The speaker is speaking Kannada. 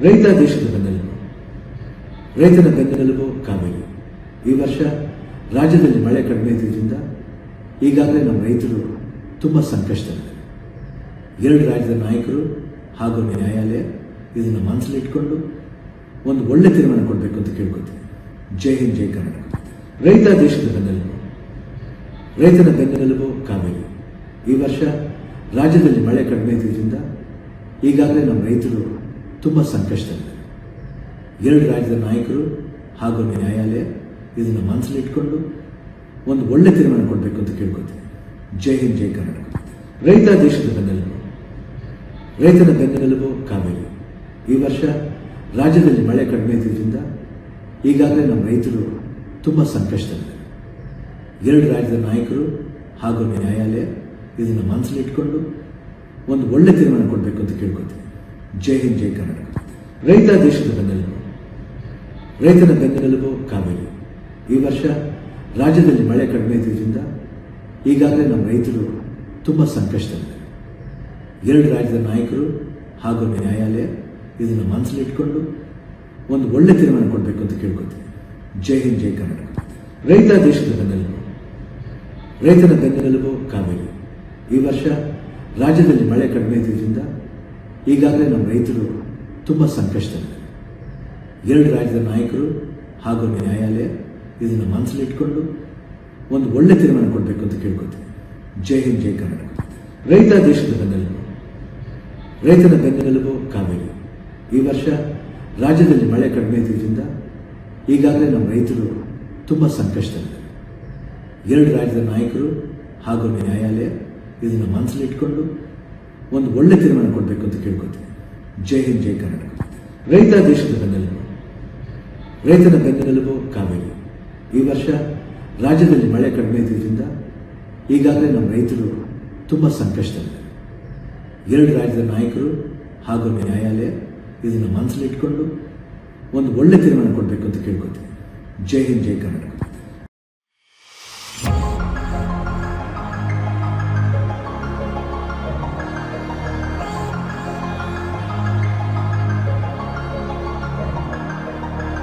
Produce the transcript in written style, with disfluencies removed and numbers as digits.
ರೈತ ದೇಶದ ಬೆನ್ನೆಲುಬು. ರೈತನ ಬೆನ್ನೆಲುಬು ಕಾವೇರಿ. ಈ ವರ್ಷ ರಾಜ್ಯದಲ್ಲಿ ಮಳೆ ಕಡಿಮೆ ಇದ್ದಿದ್ದರಿಂದ ಈಗಾಗಲೇ ನಮ್ಮ ರೈತರು ತುಂಬ ಸಂಕಷ್ಟದಲ್ಲಿದ್ದಾರೆ. ಎರಡು ರಾಜ್ಯದ ನಾಯಕರು ಹಾಗೂ ನ್ಯಾಯಾಲಯ ಇದನ್ನು ಮನಸ್ಸಲ್ಲಿಟ್ಕೊಂಡು ಒಂದು ಒಳ್ಳೆ ತೀರ್ಮಾನ ಕೊಡಬೇಕು ಅಂತ ಕೇಳ್ಕೊತೀವಿ. ಜೈ ಹಿಂದ್, ಜೈ ಕರ್ನಾಟಕ. ರೈತ ದೇಶದ ಬೆನ್ನೆಲುಬು. ರೈತನ ಬೆನ್ನೆಲುಬು ಕಾವೇರಿ. ಈ ವರ್ಷ ರಾಜ್ಯದಲ್ಲಿ ಮಳೆ ಕಡಿಮೆ ಇದ್ದಿದ್ದರಿಂದ ಈಗಾಗಲೇ ನಮ್ಮ ರೈತರು ತುಂಬ ಸಂಕಷ್ಟದಲ್ಲಿದ್ದಾರೆ. ಎರಡು ರಾಜ್ಯದ ನಾಯಕರು ಹಾಗೂ ನ್ಯಾಯಾಲಯ ಇದನ್ನು ಮನಸ್ಸಲ್ಲಿಟ್ಕೊಂಡು ಒಂದು ಒಳ್ಳೆ ತೀರ್ಮಾನ ಕೊಡಬೇಕು ಅಂತ ಕೇಳ್ಕೊತೀವಿ. ಜೈ ಹಿಂದ್, ಜೈ ಕರ್ನಾಟಕ. ರೈತ ದೇಶದ ಬೆನ್ನೆಲುಬು. ರೈತನ ಬೆನ್ನೆಲುಬು ಕಾವೇರಿ. ಈ ವರ್ಷ ರಾಜ್ಯದಲ್ಲಿ ಮಳೆ ಕಡಿಮೆ ಇದ್ದಿದ್ದರಿಂದ ಈಗಾಗಲೇ ನಮ್ಮ ರೈತರು ತುಂಬ ಸಂಕಷ್ಟದಲ್ಲಿದ್ದಾರೆ. ಎರಡು ರಾಜ್ಯದ ನಾಯಕರು ಹಾಗೂ ನ್ಯಾಯಾಲಯ ಇದನ್ನು ಮನಸ್ಸಲ್ಲಿಟ್ಕೊಂಡು ಒಂದು ಒಳ್ಳೆ ತೀರ್ಮಾನ ಕೊಡಬೇಕು ಅಂತ ಕೇಳ್ಕೊತೀವಿ. ಜೈ ಹಿಂದ್, ಜೈ ಕರ್ನಾಟಕ. ರೈತ ದೇಶದ ಬೆನ್ನೆಲುಬು. ರೈತನ ಬೆನ್ನೆಲುಬು ಕಾವೇರಿ. ಈ ವರ್ಷ ರಾಜ್ಯದಲ್ಲಿ ಮಳೆ ಕಡಿಮೆ ಇದ್ದಿದ್ದರಿಂದ ಈಗಾಗಲೇ ನಮ್ಮ ರೈತರು ತುಂಬ ಸಂಕಷ್ಟದಲ್ಲಿದ್ದಾರೆ. ಎರಡು ರಾಜ್ಯದ ನಾಯಕರು ಹಾಗೂ ನ್ಯಾಯಾಲಯ ಇದನ್ನು ಮನಸ್ಸಲ್ಲಿಟ್ಕೊಂಡು ಒಂದು ಒಳ್ಳೆ ತೀರ್ಮಾನ ಕೊಡಬೇಕು ಅಂತ ಕೇಳ್ಕೊತೀವಿ. ಜೈ ಹಿಂದ್, ಜೈ ಕರ್ನಾಟಕ. ರೈತ ದೇಶದ ಬೆನ್ನೆಲುಬು. ರೈತನ ಬೆನ್ನೆಲುಬು ಕಾವೇರಿ. ಈ ವರ್ಷ ರಾಜ್ಯದಲ್ಲಿ ಮಳೆ ಕಡಿಮೆ ಇದ್ದಿದ್ದರಿಂದ ಈಗಾಗಲೇ ನಮ್ಮ ರೈತರು ತುಂಬ ಸಂಕಷ್ಟದಲ್ಲಿದ್ದಾರೆ. ಎರಡು ರಾಜ್ಯದ ನಾಯಕರು ಹಾಗೂ ನ್ಯಾಯಾಲಯ ಇದನ್ನು ಮನಸ್ಸಲ್ಲಿಟ್ಕೊಂಡು ಒಂದು ಒಳ್ಳೆ ತೀರ್ಮಾನ ಕೊಡಬೇಕು ಅಂತ ಕೇಳ್ಕೊತೀವಿ. ಜೈ ಹಿಂದ್, ಜೈ ಕರ್ನಾಟಕ. ರೈತ ದೇಶದ ಬೆನ್ನೆಲುಬು. ರೈತನ ಬೆನ್ನೆಲುಬು ಕಾವೇರಿ. ಈ ವರ್ಷ ರಾಜ್ಯದಲ್ಲಿ ಮಳೆ ಕಡಿಮೆ ಇದ್ದಿದ್ದರಿಂದ ಈಗಾಗಲೇ ನಮ್ಮ ರೈತರು ತುಂಬ ಸಂಕಷ್ಟದಲ್ಲಿದ್ದಾರೆ. ಎರಡು ರಾಜ್ಯದ ನಾಯಕರು ಹಾಗೂ ನ್ಯಾಯಾಲಯ ಇದನ್ನು ಮನಸ್ಸಲ್ಲಿಟ್ಕೊಂಡು ಒಂದು ಒಳ್ಳೆ ತೀರ್ಮಾನ ಕೊಡಬೇಕು ಅಂತ ಕೇಳ್ಕೊತೀವಿ. ಜೈ ಹಿಂದ್, ಜೈ ಕರ್ನಾಟಕ. ರೈತ ದೇಶದ ಬೆನ್ನೆಲುಬು. ರೈತನ ಬೆನ್ನೆಲುಬು ಕಾವೇರಿ. ಈ ವರ್ಷ ರಾಜ್ಯದಲ್ಲಿ ಮಳೆ ಕಡಿಮೆ ಇದ್ದಿದ್ದರಿಂದ ಈಗಾಗಲೇ ನಮ್ಮ ರೈತರು ತುಂಬ ಸಂಕಷ್ಟದಲ್ಲಿದ್ದಾರೆ. ಎರಡು ರಾಜ್ಯದ ನಾಯಕರು ಹಾಗೂ ನ್ಯಾಯಾಲಯ ಇದನ್ನು ಮನಸ್ಸಲ್ಲಿಟ್ಕೊಂಡು ಒಂದು ಒಳ್ಳೆ ತೀರ್ಮಾನ ಕೊಡಬೇಕು ಅಂತ ಕೇಳ್ಕೊತೀವಿ. ಜೈ ಹಿಂದ್, ಜೈ ಕರ್ನಾಟಕ.